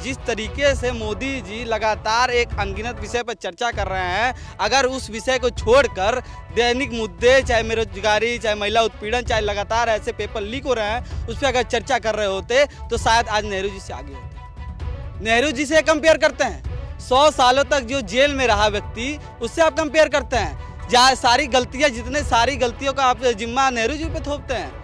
जिस तरीके से मोदी जी लगातार एक अनगिनत विषय पर चर्चा कर रहे हैं, अगर उस विषय को छोड़कर दैनिक मुद्दे, चाहे बेरोजगारी, चाहे महिला उत्पीड़न, चाहे लगातार ऐसे पेपर लीक हो रहे हैं, उस पर अगर चर्चा कर रहे होते तो शायद आज नेहरू जी से आगे होते। नेहरू जी से कंपेयर करते हैं, 100 सालों तक जो जेल में रहा व्यक्ति, उससे आप कंपेयर करते हैं। जहाँ सारी गलतियों का आप जिम्मा नेहरू जी पे थोपते हैं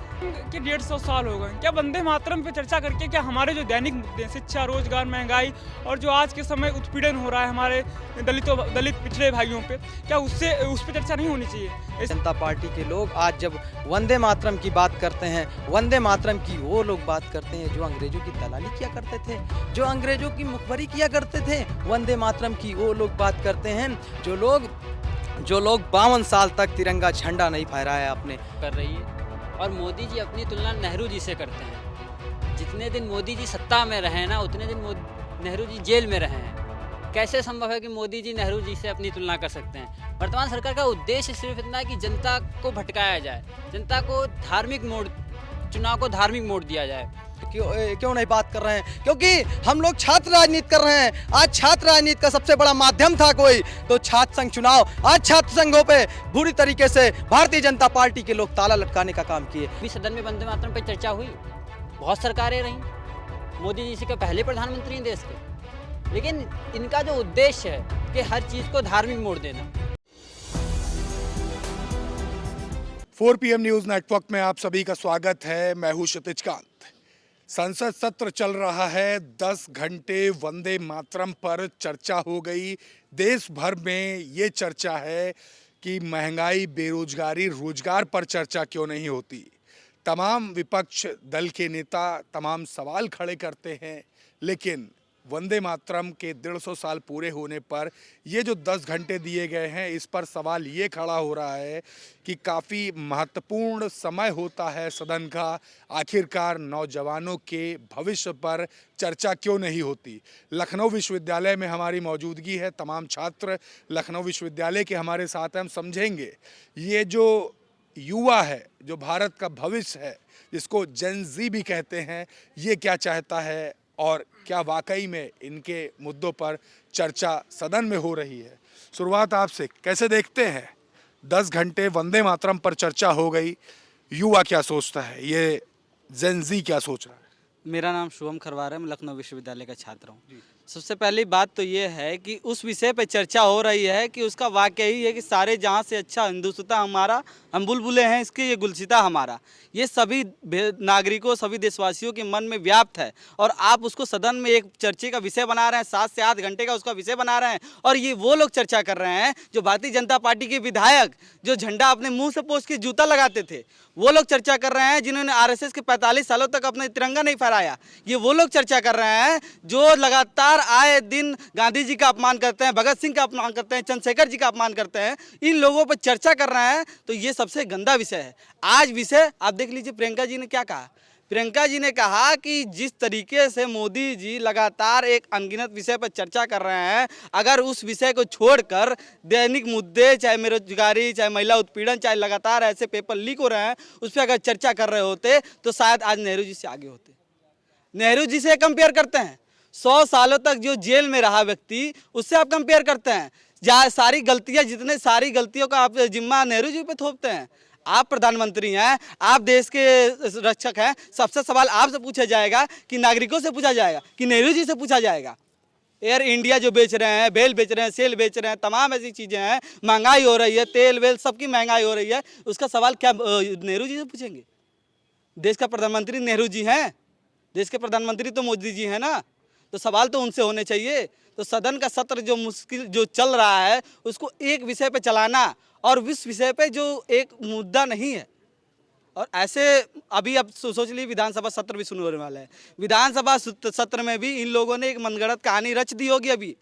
कि 150 साल हो गए। क्या वंदे मातरम पे चर्चा करके क्या हमारे जो दैनिक मुद्दे हैं, शिक्षा, रोजगार, महंगाई और जो आज के समय उत्पीड़न हो रहा है हमारे दलित पिछड़े भाइयों पे, क्या उस पर चर्चा नहीं होनी चाहिए? जनता पार्टी के लोग आज जब वंदे मातरम की बात करते हैं, वंदे मातरम की वो लोग बात करते हैं जो अंग्रेजों की दलाली किया करते थे, जो अंग्रेजों की मुखबरी किया करते थे। वंदे मातरम की वो लोग बात करते हैं जो लोग 52 साल तक तिरंगा झंडा नहीं फहराया अपने। कर रही है। और मोदी जी अपनी तुलना नेहरू जी से करते हैं। जितने दिन मोदी जी सत्ता में रहे ना, उतने दिन नेहरू जी जेल में रहे हैं। कैसे संभव है कि मोदी जी नेहरू जी से अपनी तुलना कर सकते हैं? वर्तमान सरकार का उद्देश्य सिर्फ इतना है कि जनता को भटकाया जाए, जनता को चुनाव को धार्मिक मोड़ दिया जाए। क्यों नहीं बात कर रहे हैं? क्योंकि हम लोग छात्र राजनीति कर रहे हैं। आज छात्र राजनीति का सबसे बड़ा माध्यम था कोई तो छात्र संघ चुनाव। आज छात्र संघों पे बुरी तरीके से भारतीय जनता पार्टी के लोग ताला लटकाने का काम किए। अभी सदन में वंदे मातरम पर चर्चा हुई, बहुत सरकारें रहीं, मोदी जी से के पहले प्रधानमंत्री हैं देश के, लेकिन इनका जो उद्देश्य है कि हर चीज को धार्मिक मोड़ देना। 4 PM न्यूज नेटवर्क में आप सभी का स्वागत है। मैं हूं क्षितिज कांत। संसद सत्र चल रहा है, 10 घंटे वंदे मातरम पर चर्चा हो गई। देश भर में ये चर्चा है कि महंगाई, बेरोजगारी, रोजगार पर चर्चा क्यों नहीं होती। तमाम विपक्ष दल के नेता तमाम सवाल खड़े करते हैं, लेकिन वंदे मातरम के 150 साल पूरे होने पर ये जो 10 घंटे दिए गए हैं, इस पर सवाल ये खड़ा हो रहा है कि काफ़ी महत्वपूर्ण समय होता है सदन का, आखिरकार नौजवानों के भविष्य पर चर्चा क्यों नहीं होती। लखनऊ विश्वविद्यालय में हमारी मौजूदगी है, तमाम छात्र लखनऊ विश्वविद्यालय के हमारे साथ हैं। हम समझेंगे ये जो युवा है, जो भारत का भविष्य है, जिसको जेन ज़ी भी कहते हैं, ये क्या चाहता है और क्या वाकई में इनके मुद्दों पर चर्चा सदन में हो रही है। शुरुआत आपसे, कैसे देखते हैं 10 घंटे वंदे मातरम पर चर्चा हो गई, युवा क्या सोचता है, ये जेन ज़ी क्या सोच रहा है? मेरा नाम शुभम खरवार है, मैं लखनऊ विश्वविद्यालय का छात्र हूँ। सबसे पहली बात तो ये है कि उस विषय पे चर्चा हो रही है कि उसका वाक्य ही है कि सारे जहाँ से अच्छा हिंदुस्तान हमारा, हम बुलबुलें हैं इसके, ये गुलसिता हमारा। ये सभी नागरिकों, सभी देशवासियों के मन में व्याप्त है और आप उसको सदन में एक चर्चे का विषय बना रहे हैं, 7 से 8 घंटे का उसका विषय बना रहे हैं। और ये वो लोग चर्चा कर रहे हैं जो भारतीय जनता पार्टी के विधायक, जो झंडा अपने मुँह से पोंछ के जूता लगाते थे, वो लोग चर्चा कर रहे हैं। जिन्होंने RSS के 45 सालों तक अपने तिरंगा नहीं फहराया, ये वो लोग चर्चा कर रहे हैं। जो लगातार आए दिन गांधी जी का अपमान करते हैं, भगत सिंह का अपमान करते हैं, चंद्रशेखर जी का अपमान करते हैं, इन लोगों पर चर्चा कर रहे हैं। तो ये सबसे गंदा विषय है। आज विषय आप देख लीजिए, प्रियंका जी ने क्या कहा। प्रियंका जी ने कहा कि जिस तरीके से मोदी जी लगातार एक अनगिनत विषय पर चर्चा कर रहे हैं, अगर उस विषय को छोड़कर दैनिक मुद्दे, चाहे बेरोजगारी, चाहे महिला उत्पीड़न, चाहे लगातार ऐसे पेपर लीक हो रहे हैं, उस पर अगर चर्चा कर रहे होते तो शायद आज नेहरू जी से आगे होते। नेहरू जी से कंपेयर करते हैं, 100 सालों तक जो जेल में रहा व्यक्ति, उससे आप कंपेयर करते हैं। जहाँ सारी गलतियों का आप जिम्मा नेहरू जी पे थोपते हैं। आप प्रधानमंत्री हैं, आप देश के रक्षक हैं, सबसे सवाल आपसे पूछा जाएगा कि नागरिकों से पूछा जाएगा कि नेहरू जी से पूछा जाएगा। एयर इंडिया जो बेच रहे हैं, बेल बेच रहे हैं, सेल बेच रहे हैं, तमाम ऐसी चीज़ें हैं, महंगाई हो रही है, तेल वेल सबकी महंगाई हो रही है, उसका सवाल क्या नेहरू जी से पूछेंगे? देश का प्रधानमंत्री नेहरू जी हैं, देश के प्रधानमंत्री तो मोदी जी हैं ना, तो सवाल तो उनसे होने चाहिए। तो सदन का सत्र जो चल रहा है, उसको एक विषय पे चलाना और इस विषय पे जो एक मुद्दा नहीं है। और ऐसे अभी अब सोच लीजिए, विधानसभा सत्र भी शुरू होने वाला है। विधानसभा सत्र में भी इन लोगों ने एक मनगढ़ंत कहानी रच दी होगी। अभी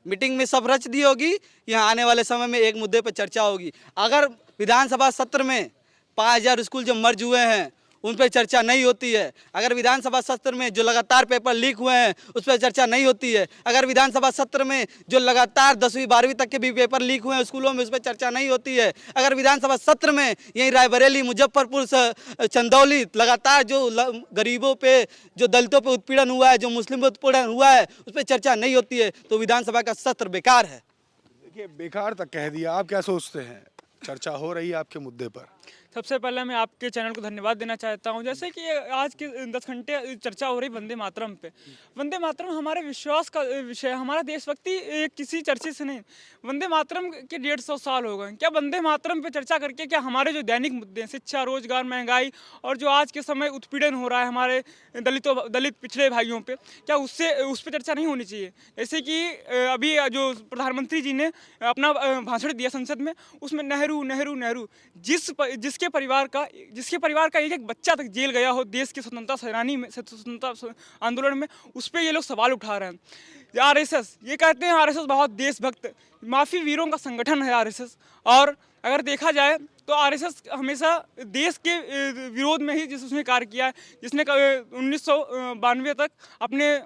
मीटिंग में सब रच दी होगी, यहाँ आने वाले समय में एक मुद्दे पर चर्चा होगी। अगर विधानसभा सत्र में 5000 स्कूल जो मर्ज हुए हैं, उन पर चर्चा नहीं होती है। अगर विधानसभा सत्र में जो लगातार पेपर लीक हुए हैं उस पर चर्चा नहीं होती है। अगर विधानसभा सत्र में जो लगातार 10वीं 12वीं तक के भी पेपर लीक हुए हैं स्कूलों में, उस पर चर्चा नहीं होती है। अगर विधानसभा सत्र में यही रायबरेली, मुजफ्फरपुर, चंदौली लगातार जो गरीबों पे, जो दलितों पे उत्पीड़न हुआ है, जो मुस्लिम पे उत्पीड़न हुआ है, उस पर चर्चा नहीं होती है, तो विधानसभा का सत्र बेकार है। देखिए, बेकार तक कह दिया, आप क्या सोचते हैं? चर्चा हो रही है आपके मुद्दे पर। सबसे पहले मैं आपके चैनल को धन्यवाद देना चाहता हूं। जैसे कि आज के 10 घंटे चर्चा हो रही वंदे मातरम पे। वंदे मातरम हमारे विश्वास का विषय है, हमारा देशभक्ति किसी चर्चे से नहीं। वंदे मातरम के 150 साल हो गए। क्या वंदे मातरम पे चर्चा करके क्या हमारे जो दैनिक मुद्दे हैं, शिक्षा, रोजगार, महंगाई और जो आज के समय उत्पीड़न हो रहा है हमारे दलित पिछड़े भाइयों पे, क्या उस पर चर्चा नहीं होनी चाहिए? जैसे कि अभी जो प्रधानमंत्री जी ने अपना भाषण दिया संसद में, उसमें नेहरू नेहरू नेहरू, जिसके परिवार का एक बच्चा तक जेल गया हो देश के स्वतंत्रता सेनानी में, स्वतंत्रता आंदोलन में, उस पर ये लोग सवाल उठा रहे हैं। आरएसएस, ये कहते हैं आरएसएस बहुत देशभक्त, माफी वीरों का संगठन है आरएसएस। और अगर देखा जाए तो आरएसएस हमेशा देश के विरोध में ही उसने कार्य किया है, जिसने 1992 तक अपने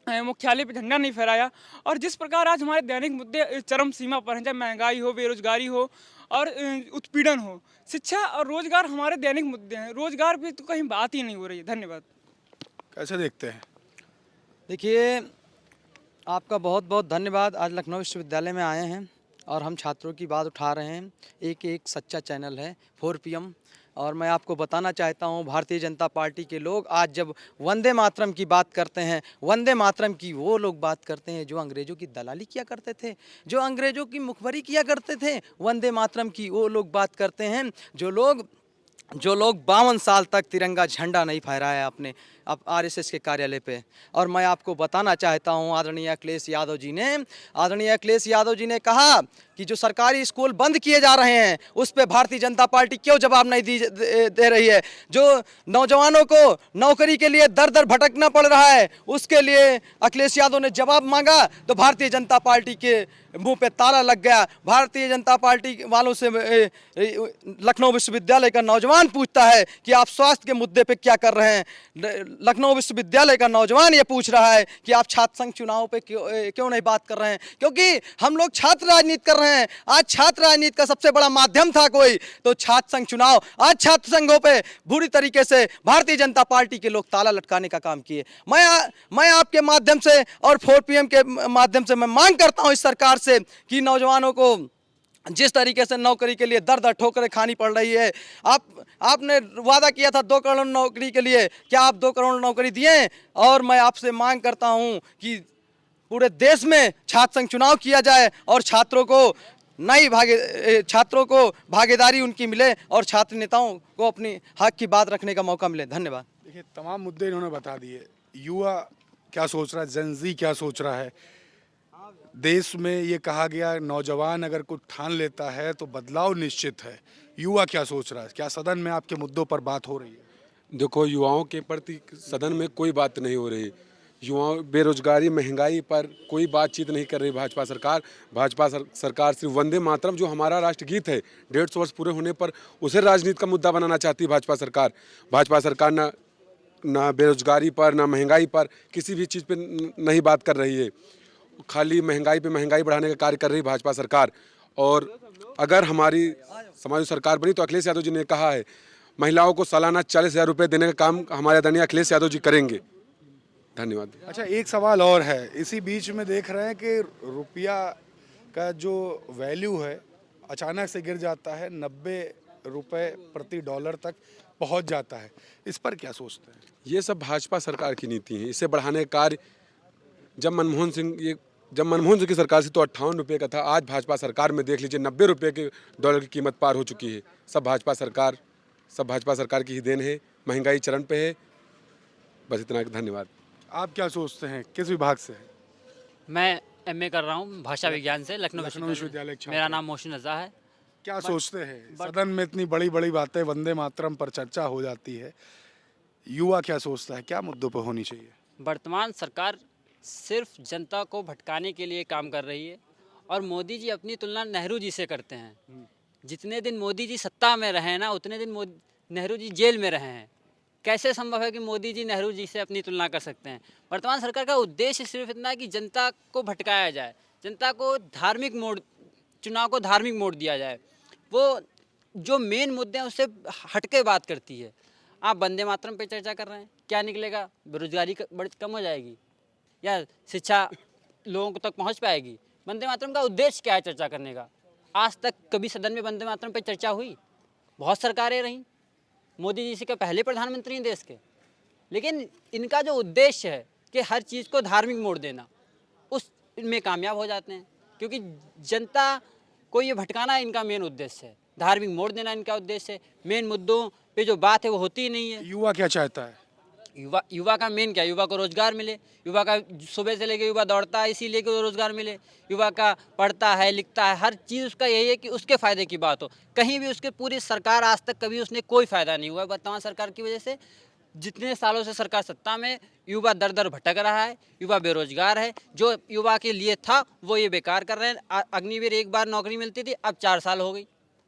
मुख्यालय पे झंडा नहीं फहराया। और जिस प्रकार आज हमारे दैनिक मुद्दे चरम सीमा पर हैं, चाहे महंगाई हो, बेरोजगारी हो और उत्पीड़न हो, शिक्षा और रोजगार हमारे दैनिक मुद्दे हैं। रोजगार पे तो कहीं बात ही नहीं हो रही है। धन्यवाद। कैसे देखते हैं? देखिए, आपका बहुत बहुत धन्यवाद। आज लखनऊ विश्वविद्यालय में आए हैं और हम छात्रों की बात उठा रहे हैं। एक सच्चा चैनल है 4 PM, और मैं आपको बताना चाहता हूं, भारतीय जनता पार्टी के लोग आज जब वंदे मातरम की बात करते हैं, वंदे मातरम की वो लोग बात करते हैं जो अंग्रेज़ों की दलाली किया करते थे, जो अंग्रेज़ों की मुखबरी किया करते थे। वंदे मातरम की वो लोग बात करते हैं जो लोग 52 साल तक तिरंगा झंडा नहीं फहराया अपने RSS के कार्यालय पे। और मैं आपको बताना चाहता हूं, आदरणीय अखिलेश यादव जी ने कहा कि जो सरकारी स्कूल बंद किए जा रहे हैं उस पे भारतीय जनता पार्टी क्यों जवाब नहीं दे रही है। जो नौजवानों को नौकरी के लिए दर दर भटकना पड़ रहा है, उसके लिए अखिलेश यादव ने जवाब मांगा तो भारतीय जनता पार्टी के मुंह पे ताला लग गया। भारतीय जनता पार्टी वालों से लखनऊ विश्वविद्यालय का नौजवान पूछता है कि आप स्वास्थ्य के मुद्दे पे क्या कर रहे हैं। लखनऊ विश्वविद्यालय का नौजवान ये पूछ रहा है कि आप छात्र संघ चुनाव पे क्यों नहीं बात कर रहे हैं, क्योंकि हम लोग छात्र राजनीति कर रहे हैं। आज छात्र राजनीति का सबसे बड़ा माध्यम था कोई तो छात्र संघ चुनाव। आज छात्र संघों पे बुरी तरीके से भारतीय जनता पार्टी के लोग ताला लटकाने का काम किए। मैं आपके माध्यम से और 4 PM के माध्यम से मैं मांग करता हूं इस सरकार से कि नौजवानों को जिस तरीके से नौकरी के लिए दर दर ठोकरें खानी पड़ रही है, आपने वादा किया था 2 करोड़ नौकरी के लिए, क्या आप 2 करोड़ नौकरी दिए? और मैं आपसे मांग करता हूं कि पूरे देश में छात्र संघ चुनाव किया जाए और छात्रों को भागीदारी उनकी मिले और छात्र नेताओं को अपनी हक की बात रखने का मौका मिले। धन्यवाद। देखिए, तमाम मुद्दे इन्होंने बता दिए। युवा क्या सोच रहा है, जेनजी क्या सोच रहा है। देश में ये कहा गया नौजवान अगर कुछ ठान लेता है तो बदलाव निश्चित है। युवा क्या सोच रहा है? क्या सदन में आपके मुद्दों पर बात हो रही है? देखो, युवाओं के प्रति सदन में कोई बात नहीं हो रही। युवाओं बेरोजगारी, महंगाई पर कोई बातचीत नहीं कर रही भाजपा सरकार। भाजपा सरकार सिर्फ वंदे मातरम, जो हमारा राष्ट्रगीत है, 150 वर्ष पूरे होने पर उसे राजनीति का मुद्दा बनाना चाहती है भाजपा सरकार। भाजपा सरकार ना बेरोजगारी पर, ना महंगाई पर, किसी भी चीज़ पर नहीं बात कर रही है। खाली महंगाई पे महंगाई बढ़ाने का कार्य कर रही भाजपा सरकार। और अगर हमारी समाज सरकार बनी तो अखिलेश यादव जी ने कहा है महिलाओं को सालाना 40,000 रुपये देने का काम हमारे आदरणीय अखिलेश यादव जी करेंगे। धन्यवाद। अच्छा, एक सवाल और है। इसी बीच में देख रहे हैं कि रुपया का जो वैल्यू है अचानक से गिर जाता है, 90 रुपये प्रति डॉलर तक पहुंच जाता है। इस पर क्या सोचते हैं? ये सब भाजपा सरकार की नीति है। इसे बढ़ाने का कार्य जब मनमोहन सिंह की सरकार से तो 58 रुपये का था। आज भाजपा सरकार में देख लीजिए 90 रुपये के डॉलर की कीमत पार हो चुकी है। सब भाजपा सरकार की ही देन है। महंगाई चरण पे है। बस इतना। धन्यवाद। आप क्या सोचते हैं? किस विभाग से हैं? मैं MA कर रहा हूँ भाषा विज्ञान से, लखनऊ विश्वविद्यालय के छात्र। मेरा नाम मोहसिन रज़ा है। क्या सोचते हैं? सदन में इतनी बड़ी बड़ी बातें, वंदे मातरम पर चर्चा हो जाती है, युवा क्या सोचता है, क्या मुद्दों पर होनी चाहिए? वर्तमान सरकार सिर्फ जनता को भटकाने के लिए काम कर रही है और मोदी जी अपनी तुलना नेहरू जी से करते हैं। जितने दिन मोदी जी सत्ता में रहे ना, उतने दिन नेहरू जी जेल में रहे हैं। कैसे संभव है कि मोदी जी नेहरू जी से अपनी तुलना कर सकते हैं? वर्तमान सरकार का उद्देश्य सिर्फ इतना है कि जनता को भटकाया जाए, जनता को धार्मिक मोड़, चुनाव को धार्मिक मोड़ दिया जाए। वो जो मेन मुद्दे हैं उससे हटके बात करती है। आप वंदे मातरम पे चर्चा कर रहे हैं, क्या निकलेगा? बेरोजगारी बड़ी कम हो जाएगी या शिक्षा लोगों तक पहुंच पाएगी? वंदे मातरम का उद्देश्य क्या है चर्चा करने का? आज तक कभी सदन में वंदे मातरम पे चर्चा हुई? बहुत सरकारें रहीं, मोदी जी से क्या पहले प्रधानमंत्री हैं देश के, लेकिन इनका जो उद्देश्य है कि हर चीज़ को धार्मिक मोड़ देना, उसमें कामयाब हो जाते हैं, क्योंकि जनता को ये भटकाना इनका मेन उद्देश्य है, धार्मिक मोड़ देना इनका उद्देश्य है। मेन मुद्दों पे जो बात है वो होती ही नहीं है। युवा क्या चाहता है? युवा का मेन क्या? युवा को रोजगार मिले। युवा का सुबह से लेकर युवा दौड़ता है इसीलिए कि रोजगार मिले। युवा का पढ़ता है, लिखता है, हर चीज़ उसका यही है कि उसके फ़ायदे की बात हो। कहीं भी उसके पूरी सरकार आज तक कभी उसने कोई फ़ायदा नहीं हुआ। वर्तमान सरकार की वजह से जितने सालों से सरकार सत्ता में, युवा दर दर भटक रहा है, युवा बेरोजगार है। जो युवा के लिए था वो ये बेकार कर रहे हैं। अग्निवीर एक बार नौकरी मिलती थी, अब 4 साल हो गई।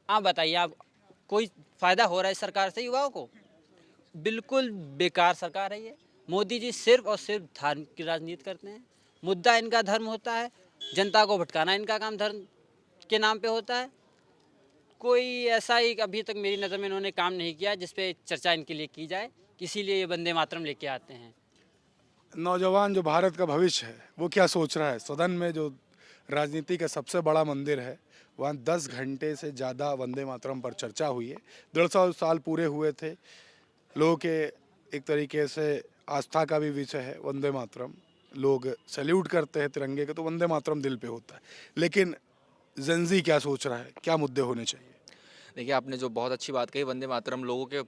आप बताइए, आप कोई फ़ायदा हो रहा है इस सरकार से युवाओं को? बिल्कुल बेकार सरकार है ये। मोदी जी सिर्फ और सिर्फ धर्म की राजनीति करते हैं। मुद्दा इनका धर्म होता है, जनता को भटकाना इनका काम धर्म के नाम पे होता है। कोई ऐसा ही अभी तक मेरी नज़र में इन्होंने काम नहीं किया जिस पे चर्चा इनके लिए की जाए, इसीलिए ये वंदे मातरम लेके आते हैं। नौजवान जो भारत का भविष्य है वो क्या सोच रहा है? सदन में जो राजनीति का सबसे बड़ा मंदिर है वहाँ 10 घंटे से ज़्यादा वंदे मातरम पर चर्चा हुई है। 150 साल पूरे हुए थे। लोगों के एक तरीके से आस्था का भी विषय है वंदे मातरम। लोग सैल्यूट करते हैं तिरंगे के, तो वंदे मातरम दिल पे होता है। लेकिन जेनजी क्या सोच रहा है, क्या मुद्दे होने चाहिए? देखिए, आपने जो बहुत अच्छी बात कही, वंदे मातरम लोगों के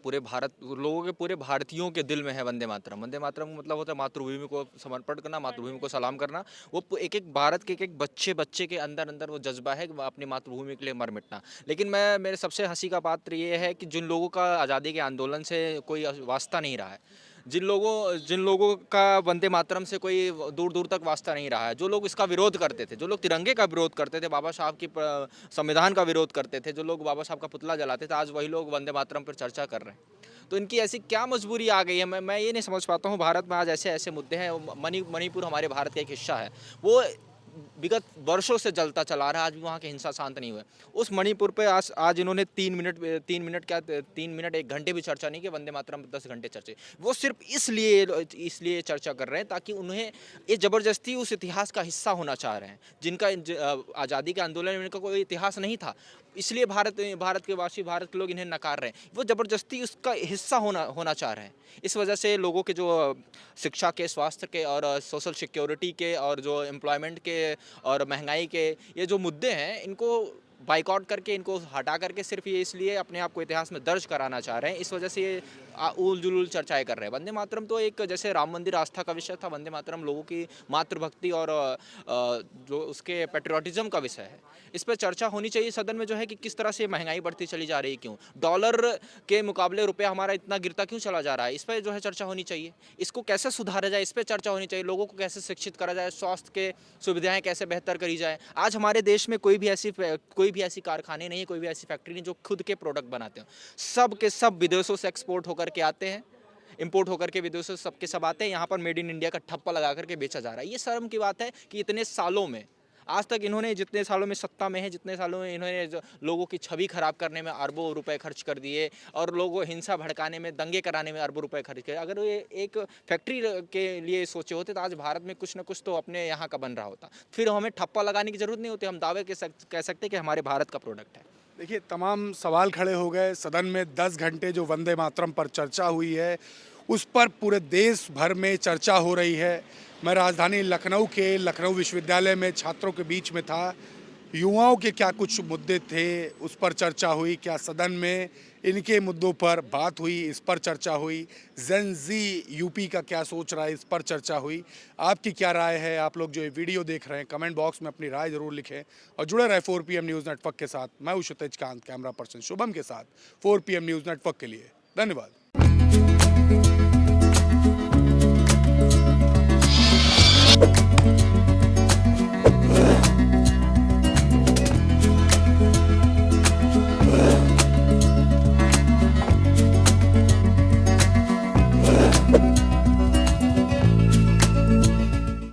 पूरे भारतीयों के दिल में है। वंदे मातरम का मतलब होता है मातृभूमि को समर्पण करना, मातृभूमि को सलाम करना। वो एक एक भारत के एक बच्चे के अंदर अंदर वो जज्बा है कि वो अपनी मातृभूमि के लिए मर मिटना। लेकिन मेरे सबसे हंसी का पात्र ये है कि जिन लोगों का आज़ादी के आंदोलन से कोई वास्ता नहीं रहा है, जिन लोगों का वंदे मातरम से कोई दूर दूर तक वास्ता नहीं रहा है, जो लोग इसका विरोध करते थे, जो लोग तिरंगे का विरोध करते थे, बाबा साहब की संविधान का विरोध करते थे, जो लोग बाबा साहब का पुतला जलाते थे, आज वही लोग वंदे मातरम पर चर्चा कर रहे हैं। तो इनकी ऐसी क्या मजबूरी आ गई है, मैं ये नहीं समझ पाता हूँ। भारत में आज ऐसे मुद्दे हैं। मणिपुर हमारे भारत का एक हिस्सा है, वो विगत वर्षों से जलता चला रहा है, आज भी वहाँ की हिंसा शांत नहीं हुआ। उस मणिपुर पे आज इन्होंने 3 मिनट 1 घंटे भी चर्चा नहीं की। वंदे मातरम 10 घंटे चर्चे, वो सिर्फ इसलिए चर्चा कर रहे हैं ताकि उन्हें ये ज़बरदस्ती उस इतिहास का हिस्सा होना चाह रहे हैं जिनका आज़ादी के आंदोलन में इनका कोई इतिहास नहीं था। इसलिए भारत के लोग इन्हें नकार रहे हैं। वो ज़बरदस्ती उसका हिस्सा होना चाह रहे हैं। इस वजह से लोगों के जो शिक्षा के, स्वास्थ्य के और सोशल सिक्योरिटी के और जो एम्प्लॉयमेंट के और महंगाई के ये जो मुद्दे हैं, इनको बाइकआउट करके, इनको हटा करके सिर्फ ये इसलिए अपने आप को इतिहास में दर्ज कराना चाह रहे हैं। इस वजह से ये उल जुलूल चर्चाएं कर रहे हैं। वंदे मातरम तो एक जैसे राम मंदिर आस्था का विषय था, वंदे मातरम लोगों की मातृभक्ति और जो उसके पेट्रियाटिज्म का विषय है। इस पर चर्चा होनी चाहिए सदन में, जो है कि किस तरह से महंगाई बढ़ती चली जा रही है, क्यों डॉलर के मुकाबले रुपया हमारा इतना गिरता क्यों चला जा रहा है, इस पर जो है चर्चा होनी चाहिए। इसको कैसे सुधारा जाए, इस पर चर्चा होनी चाहिए। लोगों को कैसे शिक्षित करा जाए, स्वास्थ्य के सुविधाएं कैसे बेहतर करी जाए। आज हमारे देश में कोई भी ऐसी कारखाने नहीं है, कोई भी ऐसी फैक्ट्री नहीं जो खुद के प्रोडक्ट बनाते हो। सब के सब विदेशों से एक्सपोर्ट होकर के आते हैं, इंपोर्ट होकर के विदेशों से सबके सब आते हैं। यहाँ पर मेड इन इंडिया का ठप्पा लगा करके बेचा जा रहा है। ये शर्म की बात है कि इतने सालों में, आज तक इन्होंने जितने सालों में सत्ता में है, जितने सालों में इन्होंने लोगों की छवि खराब करने में अरबों रुपए खर्च कर दिए और लोगों को हिंसा भड़काने में, दंगे कराने में अरबों रुपए खर्च किए। अगर ये एक फैक्ट्री के लिए सोचे होते तो आज भारत में कुछ ना कुछ तो अपने यहाँ का बन रहा होता। फिर हमें ठप्पा लगाने की जरूरत नहीं होती, हम दावे कह सकते कि हमारे भारत का प्रोडक्ट है। देखिए, तमाम सवाल खड़े हो गए। सदन में 10 घंटे जो वंदे मातरम पर चर्चा हुई है उस पर पूरे देश भर में चर्चा हो रही है। मैं राजधानी लखनऊ के लखनऊ विश्वविद्यालय में छात्रों के बीच में था। युवाओं के क्या कुछ मुद्दे थे उस पर चर्चा हुई, क्या सदन में इनके मुद्दों पर बात हुई, इस पर चर्चा हुई। जेन जी यूपी का क्या सोच रहा है, इस पर चर्चा हुई। आपकी क्या राय है? आप लोग जो ये वीडियो देख रहे हैं कमेंट बॉक्स में अपनी राय ज़रूर लिखें और जुड़े रहे 4PM न्यूज़ नेटवर्क के साथ। मैं हूं क्षितिज कांत, कैमरा पर्सन शुभम के साथ 4PM न्यूज़ नेटवर्क के लिए। धन्यवाद।